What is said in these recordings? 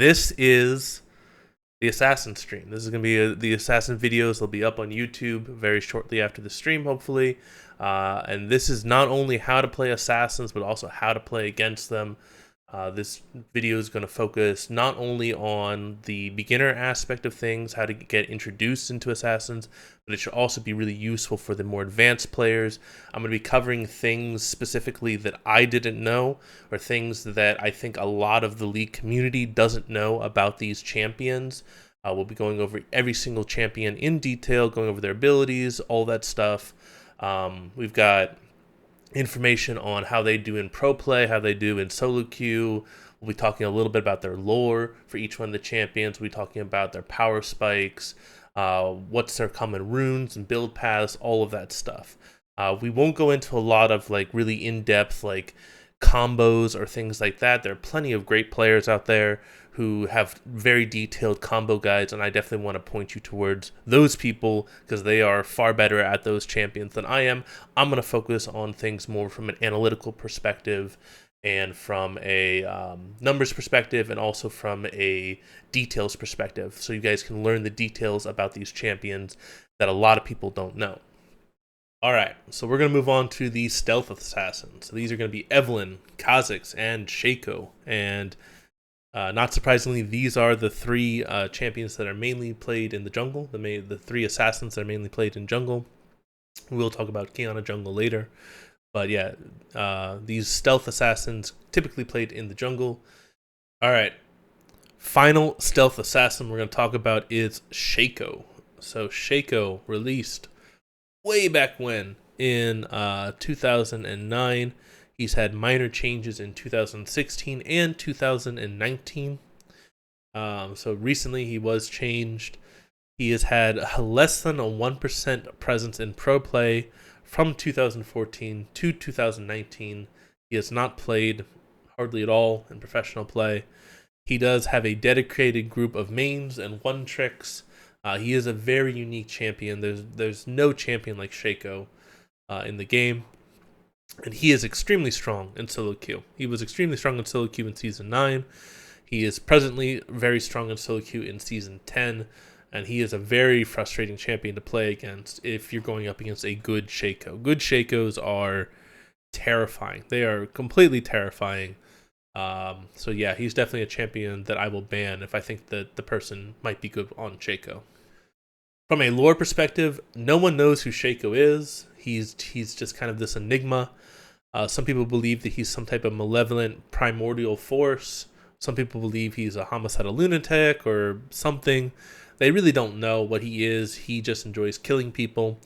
this is the Assassin stream. This is going to be the Assassin videos. They'll be up on YouTube very shortly after the stream, hopefully. And this is not only how to play Assassins, but also how to play against them. This video is going to focus not only on the beginner aspect of things, how to get introduced into Assassins, but it should also be really useful for the more advanced players. I'm going to be covering things specifically that I didn't know, or things that I think a lot of the League community doesn't know about these champions. We'll be going over every single champion in detail, going over their abilities, all that stuff. We've got information on how they do in pro play, how they do in solo queue. We'll be talking a little bit about their lore for each one of the champions. We'll be talking about their power spikes, what's their common runes and build paths, all of that stuff. We won't go into a lot of like really in-depth like combos or things like that. There are plenty of great players out there who have very detailed combo guides, and I definitely want to point you towards those people because they are far better at those champions than I am. I'm going to focus on things more from an analytical perspective and from a numbers perspective, and also from a details perspective, so you guys can learn the details about these champions that a lot of people don't know. Alright, so we're going to move on to the stealth assassins. So these are going to be Evelynn, Kha'Zix, and Shaco, and not surprisingly, these are the three champions that are mainly played in the jungle, the three assassins that are mainly played in jungle. We'll talk about Qiyana jungle later. But yeah, these stealth assassins typically played in the jungle. Alright, final stealth assassin we're going to talk about is Shaco. So Shaco released way back when in 2009. He's had minor changes in 2016 and 2019. So recently he was changed. He has had less than a 1% presence in pro play from 2014 to 2019. He has not played hardly at all in professional play. He does have a dedicated group of mains and one tricks. He is a very unique champion. There's no champion like Shaco in the game. And he is extremely strong in solo queue. He was extremely strong in solo queue in Season 9. He is presently very strong in solo queue in Season 10. And he is a very frustrating champion to play against if you're going up against a good Shaco. Good Shacos are terrifying. They are completely terrifying. So yeah, he's definitely a champion that I will ban if I think that the person might be good on Shaco. From a lore perspective, no one knows who Shaco is. He's just kind of this enigma. Some people believe that he's some type of malevolent primordial force. Some people believe he's a homicidal lunatic or something. They really don't know what he is. He just enjoys killing people.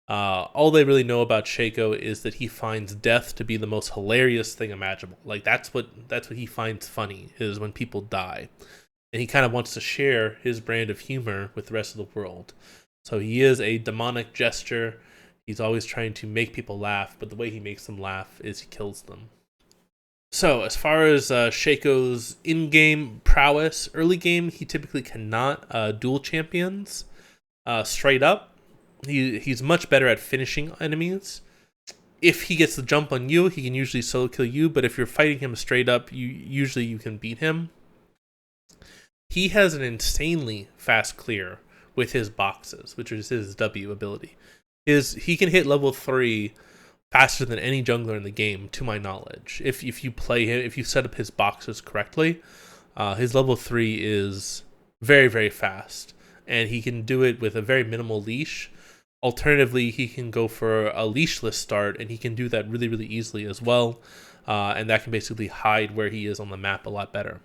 All they really know about Shaco is that he finds death to be the most hilarious thing imaginable. Like that's what he finds funny, is when people die. And he kind of wants to share his brand of humor with the rest of the world. So he is a demonic jester. He's always trying to make people laugh, but the way he makes them laugh is he kills them. So as far as Shaco's in-game prowess, early game, he typically cannot duel champions straight up. He's much better at finishing enemies. If he gets the jump on you, he can usually solo kill you, but if you're fighting him straight up, you can beat him. He has an insanely fast clear with his boxes, which is his W ability. He can hit level 3 faster than any jungler in the game, to my knowledge. If you play him, if you set up his boxes correctly, his level 3 is very, very fast, and he can do it with a very minimal leash. Alternatively, he can go for a leashless start, and he can do that really, really easily as well, and that can basically hide where he is on the map a lot better.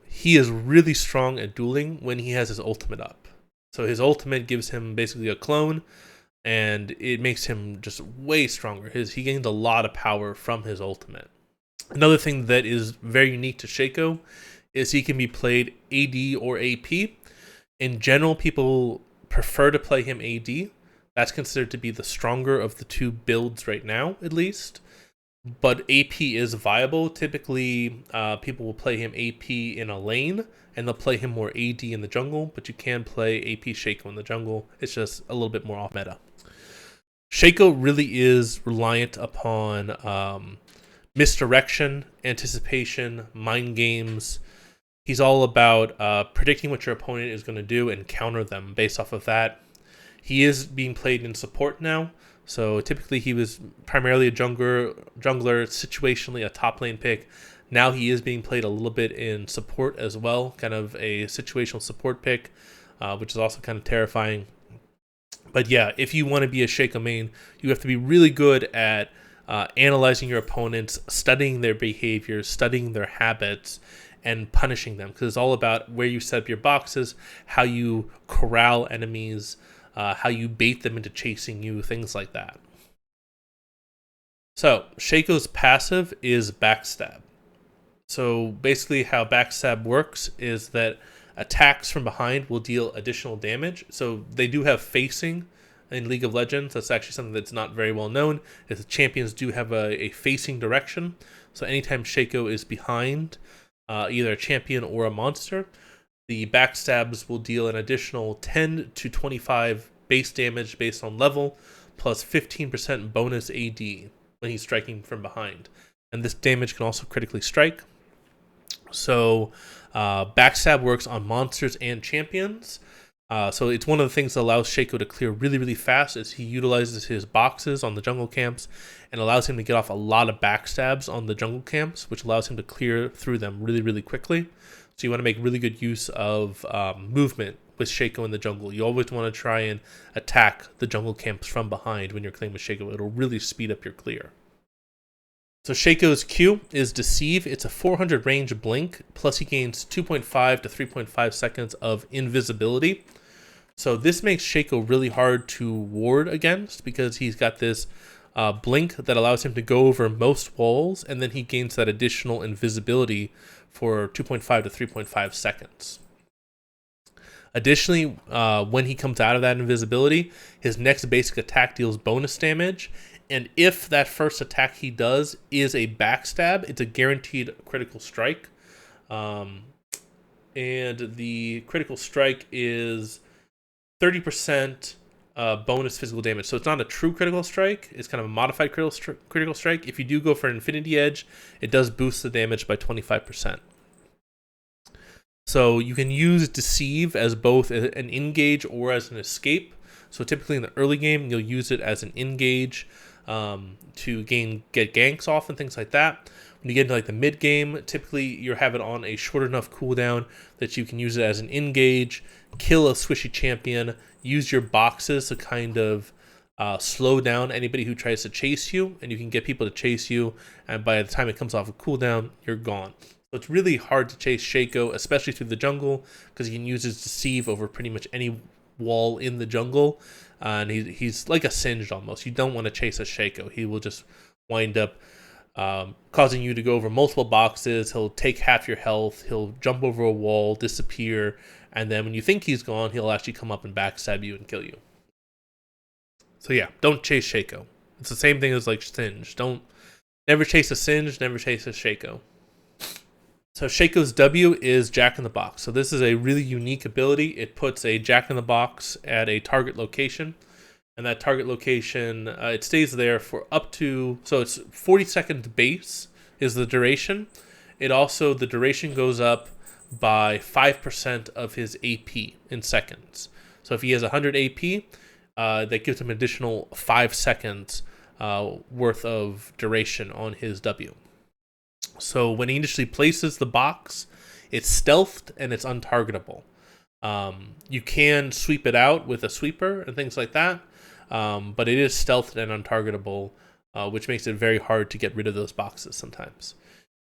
He is really strong at dueling when he has his ultimate up. So his ultimate gives him basically a clone, and it makes him just way stronger. He gains a lot of power from his ultimate. Another thing that is very unique to Shaco is he can be played AD or AP. In general, people prefer to play him AD. That's considered to be the stronger of the two builds right now, at least. But AP is viable. Typically, people will play him AP in a lane, and they'll play him more AD in the jungle, but you can play AP Shaco in the jungle. It's just a little bit more off meta. Shaco really is reliant upon misdirection, anticipation, mind games, He's all about predicting what your opponent is going to do and counter them based off of that. He is being played in support now, so typically he was primarily a jungler, situationally a top lane pick. Now he is being played a little bit in support as well, kind of a situational support pick, which is also kind of terrifying. But yeah, if you want to be a Shaco main, you have to be really good at analyzing your opponents, studying their behaviors, studying their habits, and punishing them, because it's all about where you set up your boxes, how you corral enemies, how you bait them into chasing you, things like that. So Shaco's passive is Backstab. So basically how Backstab works is that attacks from behind will deal additional damage. So they do have facing in League of Legends. That's actually something that's not very well known, is the champions do have a facing direction. So anytime Shaco is behind either a champion or a monster, the backstabs will deal an additional 10 to 25 base damage based on level, plus 15% bonus AD when he's striking from behind. And this damage can also critically strike. So backstab works on monsters and champions. So it's one of the things that allows Shaco to clear really, really fast, is he utilizes his boxes on the jungle camps and allows him to get off a lot of backstabs on the jungle camps, which allows him to clear through them really, really quickly. So you want to make really good use of movement with Shaco in the jungle. You always want to try and attack the jungle camps from behind when you're clearing with Shaco. It'll really speed up your clear. So Shaco's Q is Deceive. It's a 400 range blink, plus he gains 2.5 to 3.5 seconds of invisibility. So this makes Shaco really hard to ward against, because he's got this blink that allows him to go over most walls, and then he gains that additional invisibility for 2.5 to 3.5 seconds. Additionally, when he comes out of that invisibility, his next basic attack deals bonus damage, and if that first attack he does is a backstab, it's a guaranteed critical strike. And the critical strike is 30% bonus physical damage. So it's not a true critical strike. It's kind of a modified critical strike. If you do go for Infinity Edge, it does boost the damage by 25%. So you can use Deceive as both an engage or as an escape. So typically in the early game, you'll use it as an engage to get ganks off and things like that. When you get into like the mid game, typically you have it on a short enough cooldown that you can use it as an engage, kill a squishy champion, use your boxes to kind of slow down anybody who tries to chase you, and you can get people to chase you, and by the time it comes off a cooldown, you're gone. So it's really hard to chase Shaco, especially through the jungle, because he can use his Deceive over pretty much any wall in the jungle, and he's like a Singed almost. You don't want to chase a Shaco. He will just wind up causing you to go over multiple boxes. He'll take half your health, he'll jump over a wall, disappear, and then when you think he's gone, he'll actually come up and backstab you and kill you. So yeah, don't chase Shaco. It's the same thing as like Singed. Never chase a Singed, never chase a Shaco. So Shaco's W is Jack in the Box. So this is a really unique ability. It puts a Jack in the Box at a target location, and that target location, it stays there for up to, so it's 40 seconds base is the duration. The duration goes up by 5% of his AP in seconds. So if he has 100 AP, that gives him an additional 5 seconds worth of duration on his W. So when he initially places the box, it's stealthed and it's untargetable. You can sweep it out with a sweeper and things like that, but it is stealthed and untargetable, which makes it very hard to get rid of those boxes sometimes.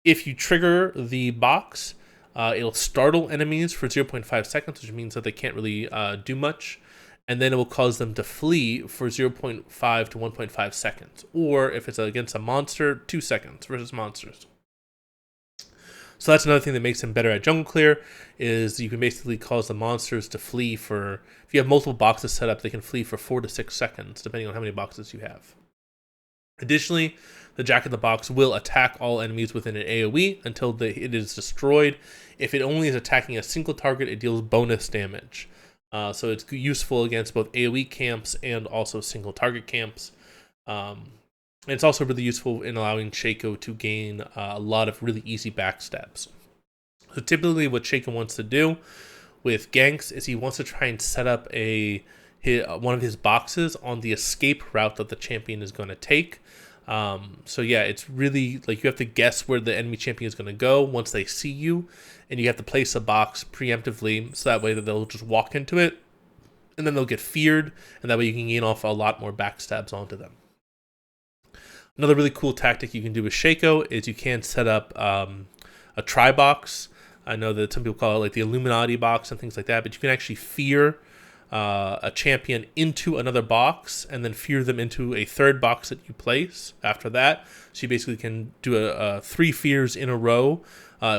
If you trigger the box, it'll startle enemies for 0.5 seconds, which means that they can't really do much, and then it will cause them to flee for 0.5 to 1.5 seconds. Or if it's against a monster, 2 seconds versus monsters. So that's another thing that makes him better at jungle clear, is you can basically cause the monsters to flee for, if you have multiple boxes set up, they can flee for 4 to 6 seconds, depending on how many boxes you have. Additionally, the Jack in the Box will attack all enemies within an AoE until it is destroyed. If it only is attacking a single target, it deals bonus damage. So it's useful against both AoE camps and also single target camps. And it's also really useful in allowing Shaco to gain a lot of really easy backstabs. So typically what Shaco wants to do with ganks is he wants to try and set up one of his boxes on the escape route that the champion is going to take. So yeah, it's really like you have to guess where the enemy champion is going to go once they see you, and you have to place a box preemptively so that way that they'll just walk into it, and then they'll get feared, and that way you can gain off a lot more backstabs onto them. Another really cool tactic you can do with Shaco is you can set up a try box. I know that some people call it like the Illuminati box and things like that, but you can actually fear a champion into another box and then fear them into a third box that you place after that. So you basically can do a 3 fears in a row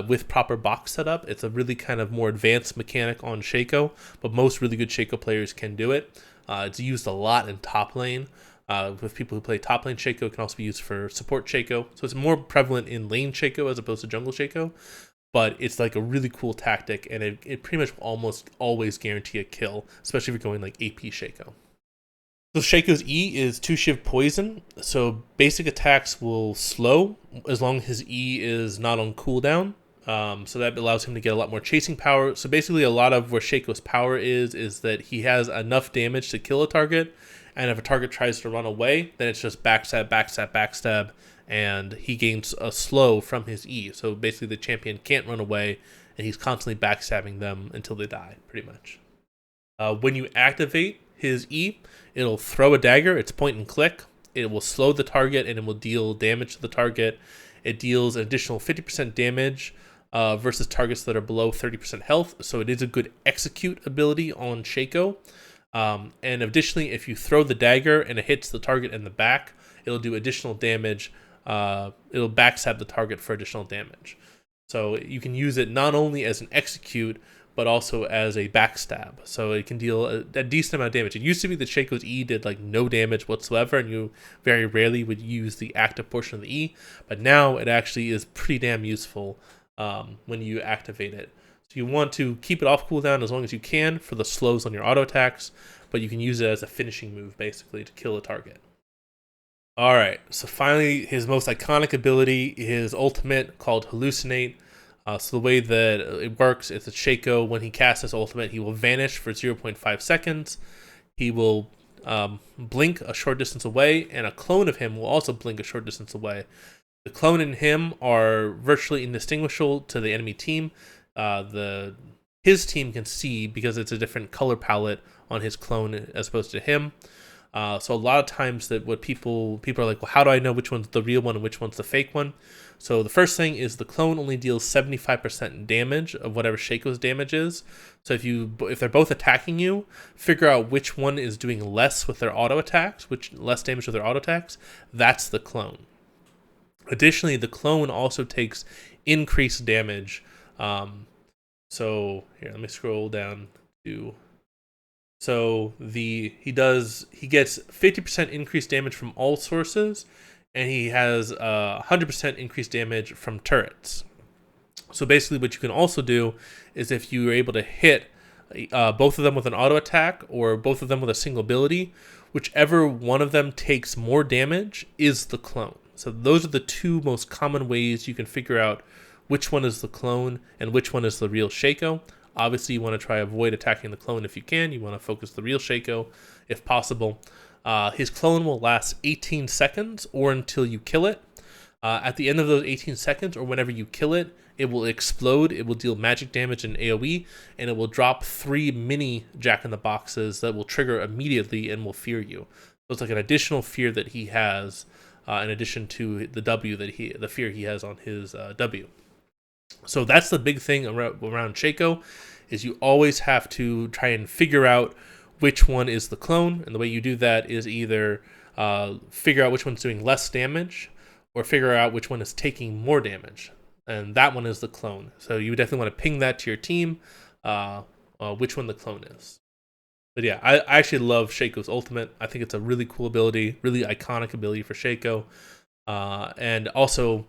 with proper box setup. It's a really kind of more advanced mechanic on Shaco, but most really good Shaco players can do it. It's used a lot in top lane. With people who play top lane Shaco, it can also be used for support Shaco. So it's more prevalent in lane Shaco as opposed to jungle Shaco. But it's like a really cool tactic, and it pretty much almost always guarantee a kill, especially if you're going like AP Shaco. So Shaco's E is 2 Shiv Poison. So basic attacks will slow as long as his E is not on cooldown. So that allows him to get a lot more chasing power. So basically a lot of where Shaco's power is that he has enough damage to kill a target, and if a target tries to run away, then it's just backstab, backstab, backstab, and he gains a slow from his E. So basically the champion can't run away, and he's constantly backstabbing them until they die, pretty much. When you activate his E, it'll throw a dagger. It's point and click. It will slow the target, and it will deal damage to the target. It deals an additional 50% damage versus targets that are below 30% health. So it is a good execute ability on Shaco. And additionally, if you throw the dagger and it hits the target in the back, it'll do additional damage. It'll backstab the target for additional damage. So you can use it not only as an execute, but also as a backstab. So it can deal a decent amount of damage. It used to be that Shaco's E did like no damage whatsoever, and you very rarely would use the active portion of the E. But now it actually is pretty damn useful when you activate it. So you want to keep it off cooldown as long as you can for the slows on your auto attacks, but you can use it as a finishing move basically to kill a target. Alright, so finally his most iconic ability, his ultimate called Hallucinate. So the way that it works is that Shaco, when he casts his ultimate, he will vanish for 0.5 seconds. He will blink a short distance away, and a clone of him will also blink a short distance away. The clone and him are virtually indistinguishable to the enemy team. His team can see because it's a different color palette on his clone as opposed to him. So a lot of times that what people are like, well, how do I know which one's the real one and which one's the fake one? So the first thing is the clone only deals 75% damage of whatever Shaco's damage is. So if they're both attacking you, figure out which one is doing less with their auto attacks, less damage with their auto attacks. That's the clone. Additionally, the clone also takes increased damage. So here, let me scroll down to. So he gets 50% increased damage from all sources, and he has 100% increased damage from turrets. So basically what you can also do is if you are able to hit both of them with an auto attack or both of them with a single ability, whichever one of them takes more damage is the clone. So those are the 2 most common ways you can figure out which one is the clone and which one is the real Shaco. Obviously, you want to try avoid attacking the clone if you can. You want to focus the real Shaco if possible. His clone will last 18 seconds or until you kill it. At the end of those 18 seconds or whenever you kill it, it will explode. It will deal magic damage and AoE, and it will drop 3 mini Jack-in-the-Boxes that will trigger immediately and will fear you. So it's like an additional fear that he has in addition to the fear he has on his W. So that's the big thing around Shaco, is you always have to try and figure out which one is the clone, and the way you do that is either figure out which one's doing less damage or figure out which one is taking more damage, and that one is the clone. So you definitely want to ping that to your team, which one the clone is. But yeah, I actually love Shaco's ultimate. I think it's a really cool ability, really iconic ability for Shaco, and also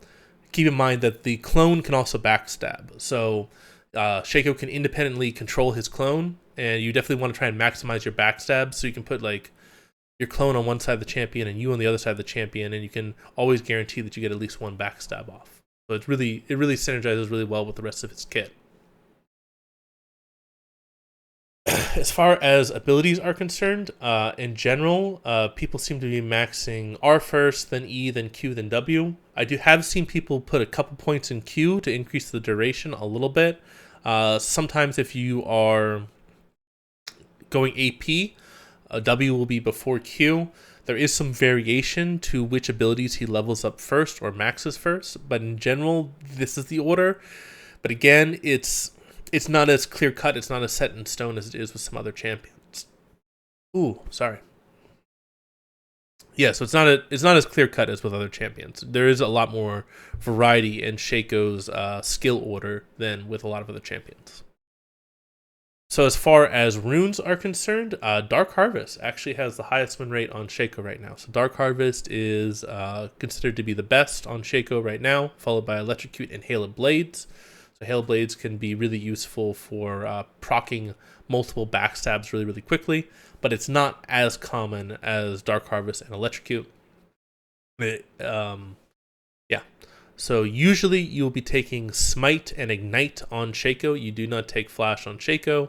keep in mind that the clone can also backstab. So Shaco can independently control his clone, and you definitely want to try and maximize your backstab. So you can put like your clone on one side of the champion and you on the other side of the champion, and you can always guarantee that you get at least one backstab off. So it really synergizes really well with the rest of his kit. As far as abilities are concerned, in general, people seem to be maxing R first, then E, then Q, then W. I have seen people put a couple points in Q to increase the duration a little bit. Sometimes if you are going AP, W will be before Q. There is some variation to which abilities he levels up first or maxes first, but in general, this is the order. But again, it's not as clear cut, it's not as set in stone as it is with some other champions. Ooh, sorry. Yeah, so it's not as clear cut as with other champions. There is a lot more variety in Shaco's skill order than with a lot of other champions. So as far as runes are concerned, Dark Harvest actually has the highest win rate on Shaco right now. So Dark Harvest is considered to be the best on Shaco right now, followed by Electrocute and Hail of Blades. So Hail of Blades can be really useful for proccing multiple backstabs really quickly, but it's not as common as Dark Harvest and Electrocute. Yeah. So usually you'll be taking Smite and Ignite on Shaco. You do not take Flash on Shaco.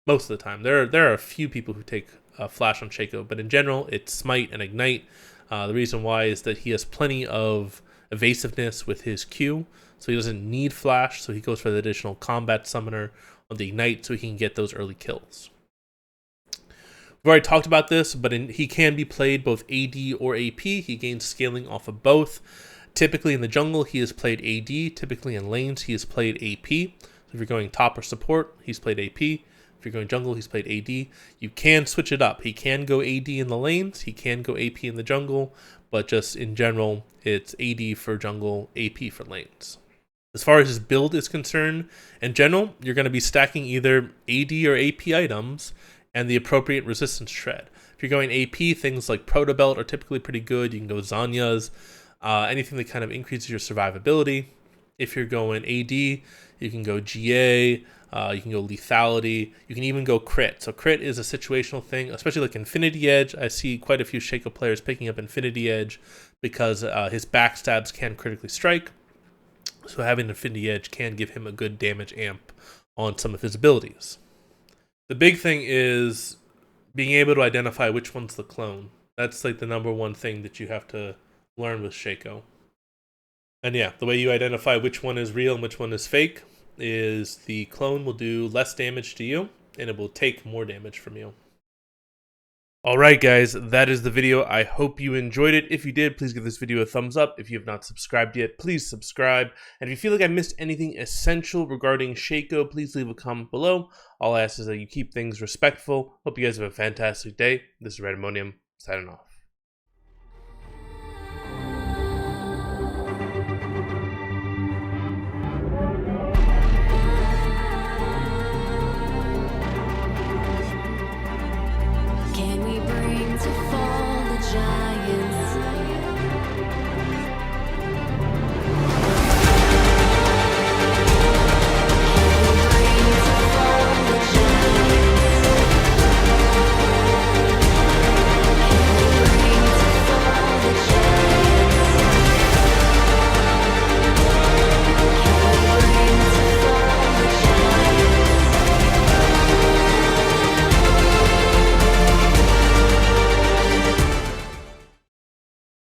Most of the time, there are a few people who take Flash on Shaco, but in general, it's Smite and Ignite. The reason why is that he has plenty of evasiveness with his Q, so he doesn't need Flash. So he goes for the additional Combat Summoner on the Ignite, so he can get those early kills. We've already talked about this, but he can be played both AD or AP. He gains scaling off of both. Typically in the jungle, he has played AD. Typically in lanes, he has played AP. So if you're going top or support, he's played AP. If you're going jungle, he's played AD. You can switch it up. He can go AD in the lanes. He can go AP in the jungle. But just in general, it's AD for jungle, AP for lanes. As far as his build is concerned, in general, you're going to be stacking either AD or AP items and the appropriate resistance shred. If you're going AP, things like Proto Belt are typically pretty good. You can go Zanya's. Anything that kind of increases your survivability. If you're going AD, you can go GA, you can go Lethality, you can even go Crit. So Crit is a situational thing, especially like Infinity Edge. I see quite a few Shaco players picking up Infinity Edge because his backstabs can critically strike. So having Infinity Edge can give him a good damage amp on some of his abilities. The big thing is being able to identify which one's the clone. That's like the number one thing that you have to learn with Shaco. And yeah, the way you identify which one is real and which one is fake is the clone will do less damage to you and it will take more damage from you. Alright guys, that is the video. I hope you enjoyed it. If you did, please give this video a thumbs up. If you have not subscribed yet, please subscribe. And if you feel like I missed anything essential regarding Shaco, please leave a comment below. All I ask is that you keep things respectful. Hope you guys have a fantastic day. This is Randomonium, signing off.